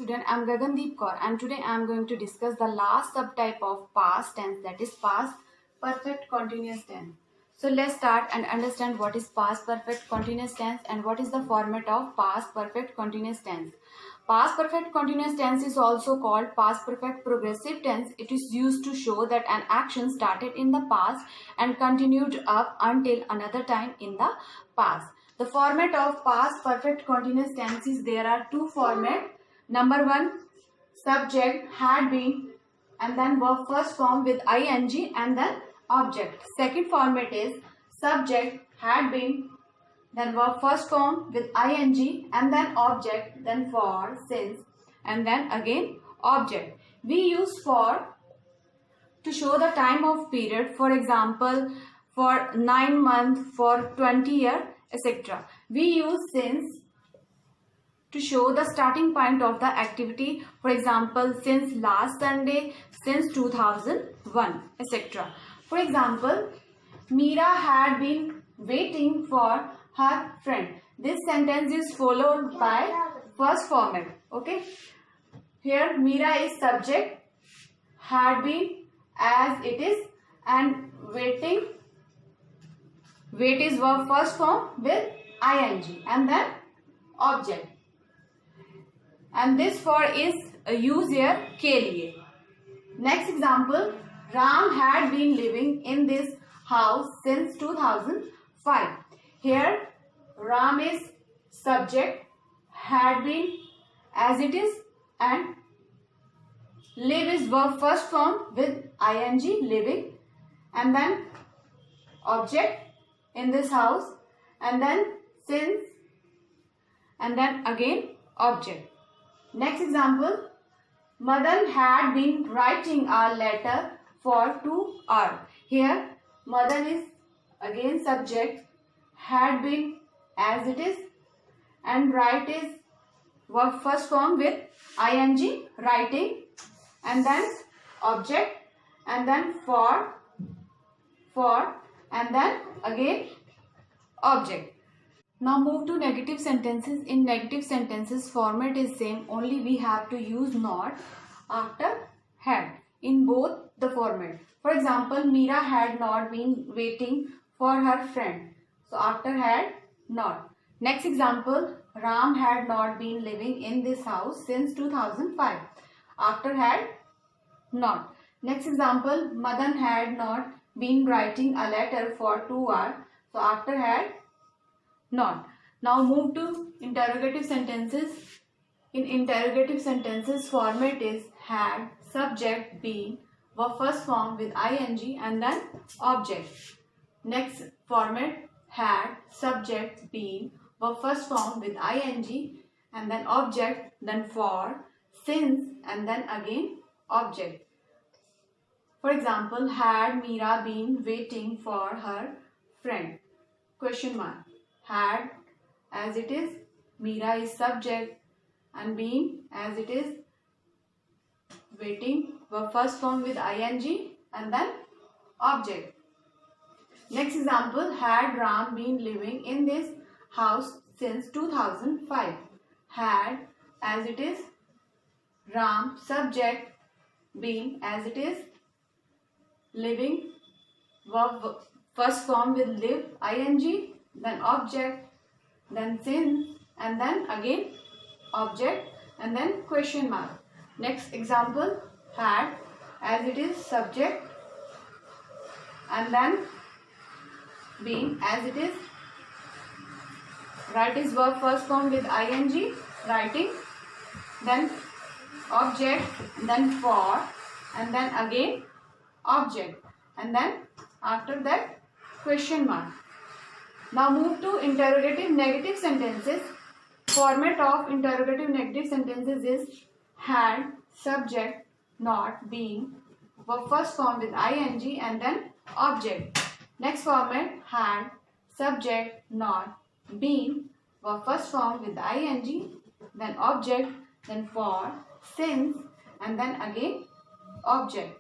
student, I am Gagandeep Kaur and today I am going to discuss the last subtype of past tense, that is past perfect continuous tense. So let's start and understand what is past perfect continuous tense and what is the format of past perfect continuous tense. Past perfect continuous tense is also called past perfect progressive tense. It is used to show that an action started in the past and continued up until another time in the past. The format of past perfect continuous tense is there are two formats. Number one, subject had been and then verb first form with ing and then object. Second format is subject had been, then verb first form with ing and then object, then for, since and then again object. We use for to show the time of period, for example for 9 months, for 20 years, etc. We use since to show the starting point of the activity, for example since last Sunday, since 2001, etc. For example, Meera had been waiting for her friend. This sentence is followed by first format. Okay, here Meera is subject, had been as it is, and waiting, wait is verb first form with ing and then object, and this for is used here के लिए. Next example, Ram had been living in this house since 2005. Here Ram is subject, had been as it is, and live is verb first form with ing, living, and then object in this house, and then since, and then again object. Next example, Madan had been writing a letter for 2 hours. Here Madan is again subject, had been as it is, and write is verb first form with ing, writing, and then object, and then for, and then again object. Now move to negative sentences. In negative sentences, format is same, only we have to use not after had in both the format. For example, Meera had not been waiting for her friend. So after had, not. Next example, Ram had not been living in this house since 2005. After had, not. Next example, Madan had not been writing a letter for 2 hours. So after had, not. Now move to interrogative sentences. In interrogative sentences, format is had, subject, been, verb first form with ing and then object. Next format, had, subject, been, verb first form with ing and then object, then for, since and then again object. For example, had Meera been waiting for her friend? Question mark. Had as it is, Meera is subject, and been as it is, waiting, verb first form with ing and then object. Next example, had Ram been living in this house since 2005? Had as it is, Ram subject, been as it is, living, verb first form with live, ing, then object, then since, and then again object, and then question mark. Next example, had as it is, subject, and then been as it is, write is verb first form with ing, writing, then object, then for, and then again object, and then after that question mark. Now move to interrogative negative sentences. Format of interrogative negative sentences is had, subject, not, been, verb first form with ing and then object. Next format, had, subject, not, been, verb first form with ing, then object, then for, since, and then again object.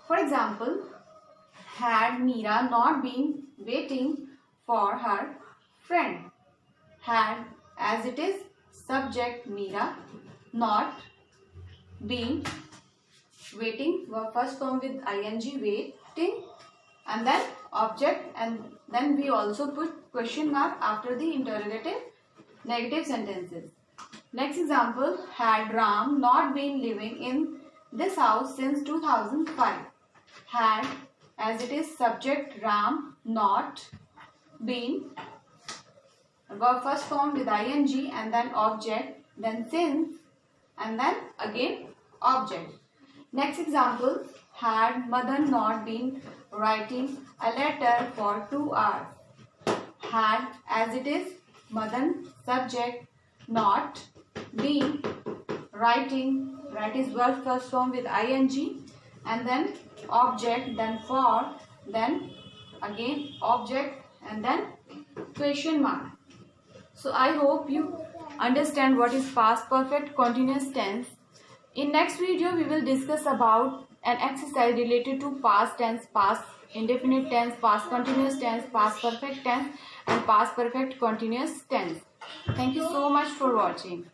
For example, had Meera not been waiting for her friend? Had as it is, subject, Meera, not, been, waiting, verb first form with ing, waiting, and then object, and then we also put question mark after the interrogative negative sentences. Next example, had Ram not been living in this house since 2005? Had, as it is subject Ram, not, been, verb first form with ing, and then object, then since, and then again object. Next example, had Madan not been writing a letter for 2 hours? Had, as it is Madan, subject, not, been, writing, write is verb first form with ing, and then object, then for, then again object, and then question mark. So I hope you understand what is past perfect continuous tense. In next video we will discuss about an exercise related to past tense, past indefinite tense, past continuous tense, past perfect tense, and past perfect continuous tense. Thank you so much for watching.